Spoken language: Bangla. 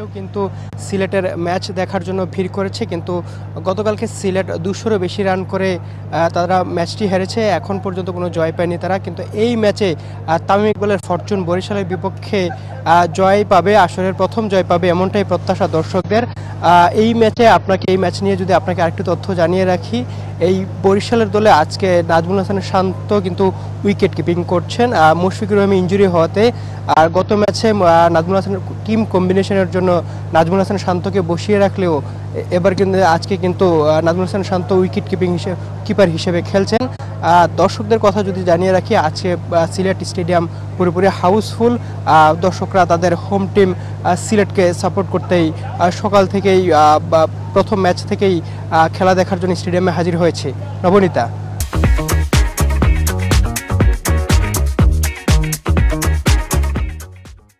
এখানেও কিন্তু সিলেটের ম্যাচ দেখার জন্য ভিড় করেছে, কিন্তু গতকালকে সিলেট 200-রও বেশি রান করে তারা ম্যাচটি হেরেছে। এখন পর্যন্ত কোনো জয় পায়নি তারা, কিন্তু এই ম্যাচে তামিম ইকবালের ফরচুন বরিশালের বিপক্ষে জয় পাবে, আসরের প্রথম জয় পাবে এমনটাই প্রত্যাশা দর্শকদের। এই ম্যাচ নিয়ে যদি আপনাকে আরেকটু তথ্য জানিয়ে রাখি, এই বরিশালের দলে আজকে নাজমুল হাসান শান্ত কিন্তু উইকেট কিপিং করছেন মুশফিকুর রহিম ইনজুরি হওয়াতে। আর গত ম্যাচে নাজমুল হাসানের টিম কম্বিনেশনের জন্য নাজমুল হাসান শান্তকে বসিয়ে রাখলেও আজকে কিন্তু নাজমুল হাসান শান্ত উইকেট কিপার হিসেবে খেলছেন। দর্শকদের কথা যদি জানিয়ে রাখি, আজকে সিলেট স্টেডিয়াম পুরোপুরি হাউসফুল। দর্শকরা তাদের হোম টিম সিলেটকে সাপোর্ট করতেই সকাল থেকেই প্রথম ম্যাচ থেকেই খেলা দেখার জন্য স্টেডিয়ামে হাজির হয়েছে। নবনীতা।